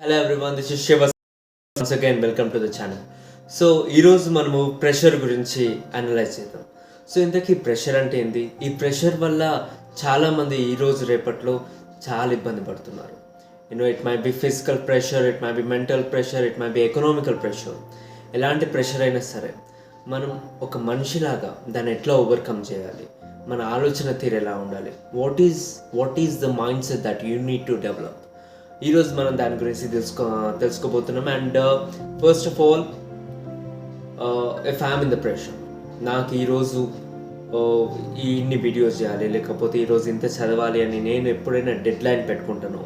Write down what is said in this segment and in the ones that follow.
Hello everyone, this is Shiva. Once again welcome to the channel. So ఈరోజు మనము pressure గురించి analyse చేద్దాం. So ఇంతకీ ప్రెషర్ అంటే ఏంటి? ఈ ప్రెషర్ వల్ల చాలామంది ఈరోజు రేపట్లో చాలా ఇబ్బంది పడుతున్నారు. It may be physical pressure, it may be mental pressure, it may be economical pressure. ఎలాంటి ప్రెషర్ అయినా సరే మనం ఒక మనిషిలాగా దాన్ని ఎట్లా ఓవర్కమ్ చేయాలి, మన ఆలోచన తీరు ఎలా ఉండాలి, what is the mind set that you need to develop. ఈరోజు మనం దాని గురించి తెలుసుకోబోతున్నాం. And first of all, if I'm in the pressure, నాకు ఈరోజు ఇన్ని వీడియోస్ చేయాలి, లేకపోతే ఈరోజు ఇంత చదవాలి అని నేను ఎప్పుడైనా డెడ్ లైన్ పెట్టుకుంటానో,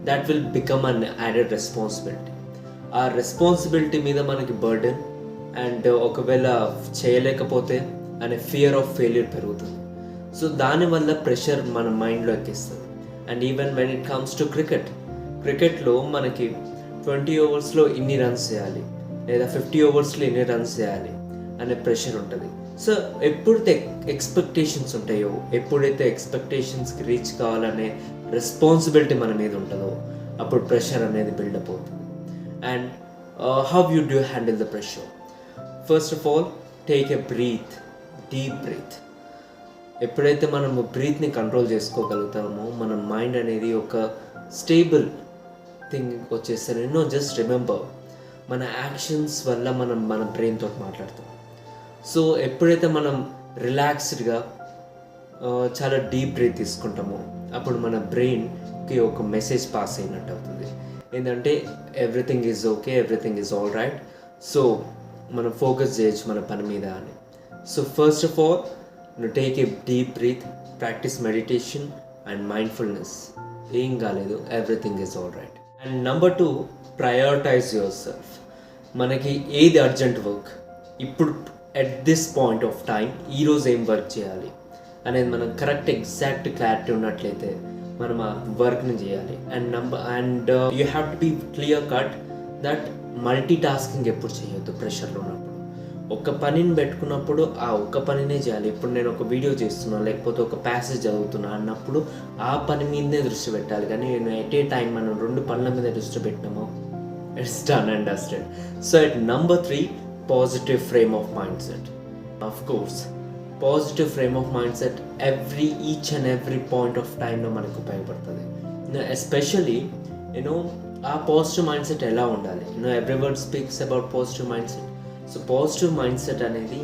that will become an added responsibility. ఆ రెస్పాన్సిబిలిటీ మీద మనకి బర్డెన్ అండ్ ఒకవేళ చేయలేకపోతే అనే ఫియర్ ఆఫ్ ఫెయిల్యూర్ పెరుగుతుంది. సో దానివల్ల ప్రెషర్ మన మైండ్లో ఎక్కిస్తుంది. And even when it comes to క్రికెట్లో మనకి 20 ఓవర్స్లో ఇన్ని రన్స్ చేయాలి, లేదా 50 ఓవర్స్లో ఇన్ని రన్స్ చేయాలి అనే ప్రెషర్ ఉంటుంది. సో ఎప్పుడైతే ఎక్స్పెక్టేషన్స్ ఉంటాయో, ఎప్పుడైతే ఎక్స్పెక్టేషన్స్కి రీచ్ కావాలనే రెస్పాన్సిబిలిటీ మన మీద ఉంటుందో, అప్పుడు ప్రెషర్ అనేది బిల్డప్ అవుతుంది. And how you do handle the pressure? First of all, take a deep breath. ఎప్పుడైతే మనము బ్రీత్ని కంట్రోల్ చేసుకోగలుగుతామో, మన మైండ్ అనేది ఒక స్టేబుల్ థింగ్ వచ్చేసరి. జస్ట్ రిమెంబర్, మన యాక్షన్స్ వల్ల మనం మన బ్రెయిన్ తోటి మాట్లాడతాం. సో ఎప్పుడైతే మనం రిలాక్స్డ్గా చాలా డీప్ బ్రీత్ తీసుకుంటామో, అప్పుడు మన బ్రెయిన్కి ఒక మెసేజ్ పాస్ అయినట్టు అవుతుంది. ఏంటంటే everything is okay, everything is all right. So మనం ఫోకస్ చేయొచ్చు మన పని మీద అని. So first of all, take a deep breath, practice meditation and mindfulness. ఏం కాలేదు, everything is all right. And number 2, prioritise yourself. మనకి ఏది అర్జెంట్ వర్క్, ఇప్పుడు at this point of time ఈరోజు ఏం వర్క్ చేయాలి అనేది మనం కరెక్ట్ ఎగ్జాక్ట్ క్లారిటీ ఉన్నట్లయితే మనం ఆ వర్క్ని చేయాలి. And you have to be clear cut that multitasking ఎప్పుడు చేయొద్దు. ప్రెషర్లో ఉన్నప్పుడు ఒక పనిని పెట్టుకున్నప్పుడు ఆ ఒక్క పనినే చేయాలి. ఇప్పుడు నేను ఒక వీడియో చేస్తున్నాను, లేకపోతే ఒక ప్యాసేజ్ చదువుతున్నా అన్నప్పుడు ఆ పని మీదనే దృష్టి పెట్టాలి. కానీ నేను ఎట్ ఏ టైం మనం 2 పనుల మీద దృష్టి పెట్టినామో, it's done and dusted. So at number 3, positive frame of mind set. Of course, positive frame of mind set each and every point of టైంలో మనకు ఉపయోగపడుతుంది. ఎస్పెషలీ ఆ పాజిటివ్ మైండ్ సెట్ ఎలా ఉండాలి? Everyone speaks about positive mind set. So positive mind set అనేది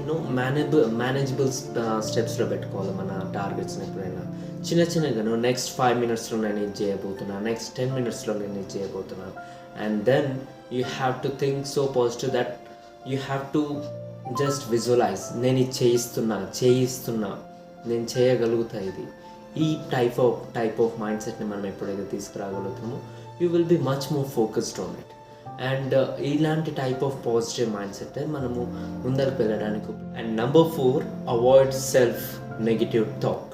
manageable స్టెప్స్లో పెట్టుకోవాలి మన టార్గెట్స్ని. ఎప్పుడైనా చిన్నగా నెక్స్ట్ 5 మినిట్స్లో నేను ఇది చేయబోతున్నా, నెక్స్ట్ 10 మినిట్స్లో నేను ఇది చేయబోతున్నా. And then you have to think so positive that you have to just visualise, నేను ఇది చేయిస్తున్నా, నేను చేయగలుగుతా. ఇది ఈ టైప్ ఆఫ్ మైండ్ సెట్ని మనం ఎప్పుడైతే తీసుకురాగలుగుతామో, you will be much more focused on it. And ఇలాంటి type of positive mind set మనము ముందరకు వెళ్ళడానికి. And number 4, avoid self negative talk.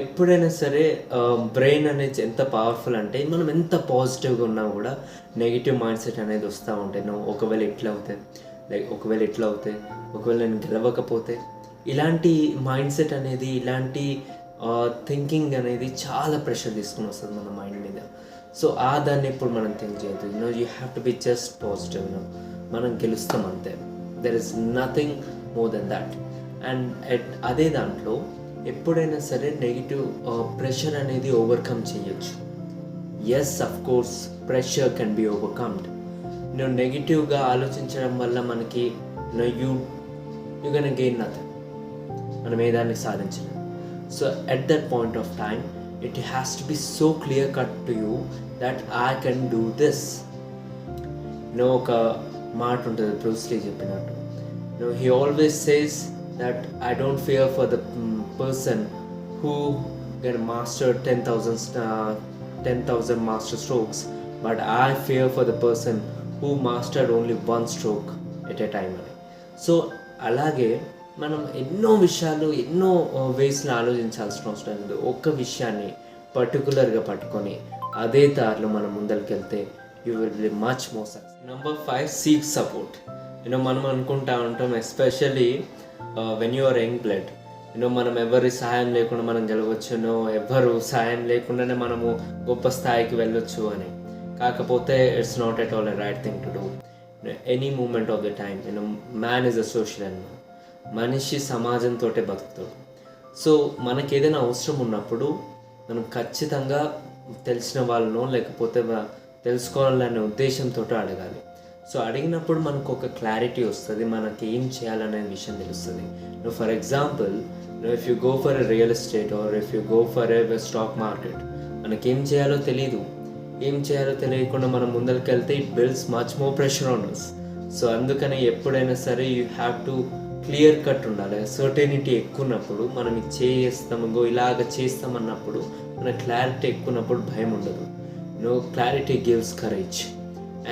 ఎప్పుడైనా సరే బ్రెయిన్ అనేది ఎంత పవర్ఫుల్ అంటే, మనం ఎంత పాజిటివ్గా ఉన్నా కూడా నెగిటివ్ మైండ్ సెట్ అనేది వస్తూ ఉంటాయి. ఒకవేళ ఇట్లా అవుతాయి, ఒకవేళ నేను గెలవకపోతే, ఇలాంటి మైండ్ సెట్ అనేది, ఇలాంటి థింకింగ్ అనేది చాలా ప్రెషర్ తీసుకుని వస్తుంది మన మైండ్ మీద. సో దాన్ని ఇప్పుడు మనం థింక్ చేయొద్దు. You have to be just positive. మనం గెలుస్తాం అంతే. There is nothing more than that. And అదే దాంట్లో ఎప్పుడైనా సరే నెగిటివ్ ప్రెషర్ అనేది ఓవర్కమ్ చేయొచ్చు. Yes, of course, pressure can be overcomed. నెగిటివ్గా ఆలోచించడం వల్ల మనకి యూ కెన్ గెయిన్ నథింగ్. మనం ఏదాన్ని సాధించలేం. So at that point of time, it has to be so clear cut to you that I can do this. ఒక మాట ఉంటుంది, బ్రూస్ లీ చెప్పినట్టు. He always says that I don't fear for the person who can master 10,000 master strokes, but I fear for the person who mastered only one stroke at a time. So అలాగే మనం ఎన్నో విషయాలు ఎన్నో వేస్లో ఆలోచించాల్సిన అవసరం లేదు. ఒక్క విషయాన్ని పర్టికులర్గా పట్టుకొని అదే దారిలో మనం ముందరికి వెళ్తే you will be much more success. Number 5, seek support. మనం అనుకుంటా ఉంటాం, especially when you are young blood, మనం ఎవరి సహాయం లేకుండా మనం గెలవచ్చు, ఎవరు సహాయం లేకుండానే మనము గొప్ప స్థాయికి వెళ్ళొచ్చు అని. కాకపోతే it's not at all a right thing to do. Any moment of the time man is a social animal. మనిషి సమాజంతో బతుకుతాడు. సో మనకి ఏదైనా అవసరం ఉన్నప్పుడు మనం ఖచ్చితంగా తెలిసిన వాళ్ళనో లేకపోతే తెలుసుకోవాలనే ఉద్దేశంతో అడగాలి. సో అడిగినప్పుడు మనకు ఒక క్లారిటీ వస్తుంది, మనకి ఏం చేయాలనే విషయం తెలుస్తుంది. For example, if you go for a real estate or if you go for a stock market, మనకేం చేయాలో తెలియదు. ఏం చేయాలో తెలియకుండా మనం ముందరికి వెళ్తే it builds much more pressure on us. So అందుకని ఎప్పుడైనా సరే you have to clear cut ఉండాలి. సర్టెనిటీ ఎక్కువ ఉన్నప్పుడు మనం ఇది చేస్తాము, ఇలాగ చేస్తామన్నప్పుడు మన క్లారిటీ ఎక్కువ ఉన్నప్పుడు భయం ఉండదు. Clarity gives courage.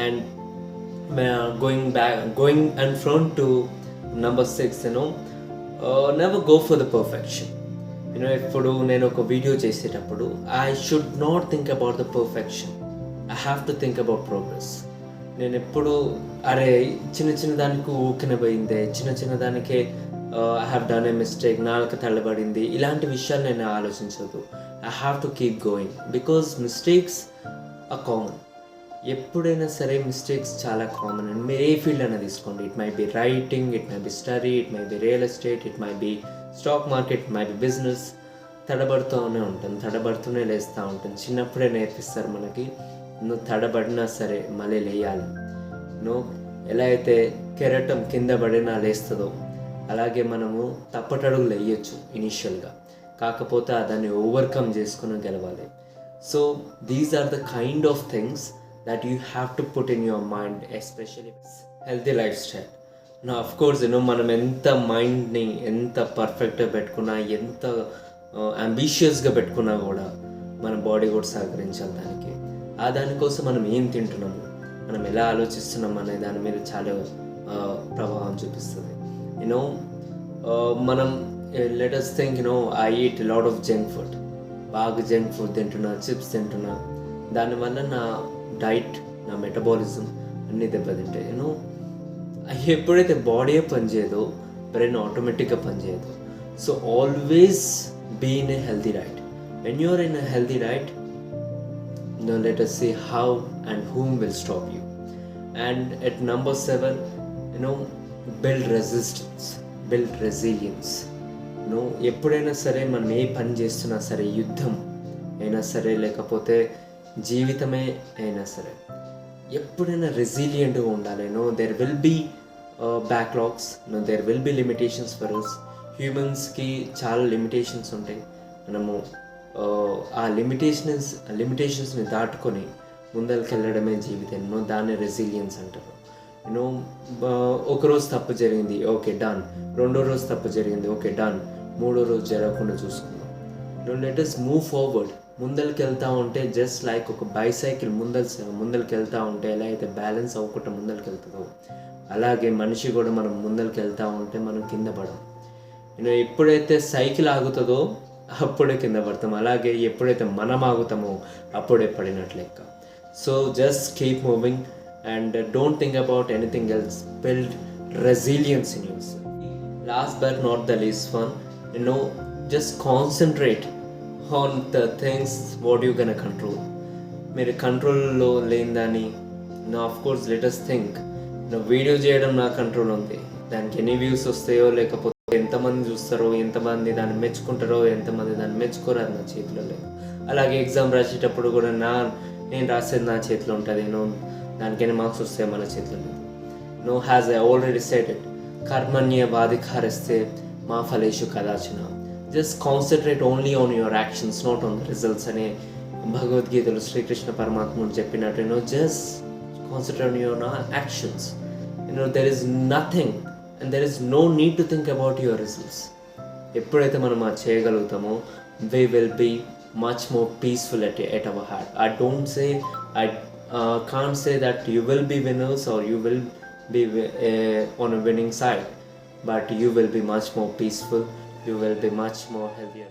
And going and front to number 6, never go for the perfection. ఇప్పుడు నేను ఒక వీడియో చేసేటప్పుడు I should not think about the perfection, I have to think about progress. నేను ఎప్పుడు అరే చిన్న దానికి ఊకిన పోయిందే, చిన్న దానికే I have done a mistake, నాలుక తల్లబడింది, ఇలాంటి విషయాలు నేను ఆలోచించదు. I have to keep going because mistakes are common. ఎప్పుడైనా సరే మిస్టేక్స్ చాలా కామన్. అండ్ మీరు ఏ ఫీల్డ్ అయినా తీసుకోండి, it may be writing, it may be study, it may be real estate, it may be stock market, it may be business. తడబడుతూనే లేస్తూ ఉంటాను. చిన్నప్పుడే నేర్పిస్తారు మనకి, నువ్వు తడబడినా సరే మళ్ళీ లేయాలి. ఎలా అయితే కెరటం కింద పడినా లేస్తుందో అలాగే మనము తప్పటడుగులు వేయచ్చు ఇనిషియల్గా, కాకపోతే దాన్ని ఓవర్కమ్ చేసుకుని గెలవాలి. So these are the kind of things that you have to put in your mind, especially healthy lifestyle. Now of course మనం ఎంత మైండ్ని ఎంత పర్ఫెక్ట్గా పెట్టుకున్నా, ఎంత అంబిషియస్గా పెట్టుకున్నా కూడా మన బాడీ కూడా సహకరించాలి దానికి. దానికోసం మనం ఏం తింటున్నాము, మనం ఎలా ఆలోచిస్తున్నాం అనే దాని మీద చాలా ప్రభావం చూపిస్తుంది. మనం let us think, I eat a lot of junk food. బాగా జంక్ ఫుడ్ తింటున్నా, చిప్స్ తింటున్నా, దానివల్ల నా డైట్, నా మెటబాలిజం అన్నీ దెబ్బతింటాయి. ఎప్పుడైతే బాడీ పనిచేయదో బ్రెయిన్ ఆటోమేటిక్గా పనిచేయదు. So always be in a healthy diet. When you are in a healthy diet, let us see how and whom will stop you. And at number 7, build resistance, build resilience. ఎప్పుడైనా సరే మనం ఏ పని చేస్తున్నా సరే, యుద్ధం అయినా సరే లేకపోతే జీవితమే అయినా సరే, ఎప్పుడైనా రెసిలియంట్గా ఉండాలి. There will be backlogs, there will be limitations for us. హ్యూమన్స్కి చాలా లిమిటేషన్స్ ఉంటాయి. మనము ఆ లిమిటేషన్స్ని దాటుకొని ముందరికి వెళ్ళడమే జీవితం. దాన్ని రెసిలియన్స్ అంటారు. ఒకరోజు తప్పు జరిగింది, ఓకే డన్. రెండో రోజు తప్పు జరిగింది, ఓకే డన్. మూడో రోజు జరగకుండా చూసుకుందాం. Let us move forward. ముందరికి వెళ్తూ ఉంటే జస్ట్ లైక్ ఒక బైసైకిల్ ముందరికి వెళ్తూ ఉంటే ఎలా అయితే బ్యాలెన్స్ అవ్వకుండా ముందరికి వెళ్తుందో, అలాగే మనిషి కూడా మనం ముందరికి వెళ్తూ ఉంటే మనం కింద పడం. ఎప్పుడైతే సైకిల్ ఆగుతుందో అప్పుడే కింద పడతాం, అలాగే ఎప్పుడైతే మనం ఆగుతామో అప్పుడే పడినట్లు లెక్క. So just keep moving and don't think about anything else. Build resilience in yourself. Last but not the least one, just concentrate on the things what you're gonna control. మీరు కంట్రోల్లో లేని of course let us think, video చేయడం నా control ఉంది, దానికి ఎన్ని views వస్తాయో లేకపోతే ఎంతమంది చూస్తారో, ఎంతమంది దాన్ని మెచ్చుకుంటారో, ఎంతమంది దాన్ని మెచ్చుకోరో అది నా చేతిలో లేదు. అలాగే ఎగ్జామ్ రాసేటప్పుడు కూడా నేను రాసేది నా చేతిలో ఉంటుంది. దానికైనా మార్క్స్ వస్తాయి మన చేతిలో లేదు. Has I already said it, కర్మణ్యేవాధికారస్తే మా ఫలేషు కదాచన. Just concentrate only on your actions, not on the results అనే భగవద్గీతలో శ్రీకృష్ణ పరమాత్ముడు చెప్పినట్టు just concentrate on your actions. There is nothing and there is no need to think about your results. ఎప్పుడైతే మనం అది చేయగలుగుతామో we will be much more peaceful at our heart. I can't say that you will be winners or you will be on a winning side, but you will be much more peaceful, you will be much more healthier.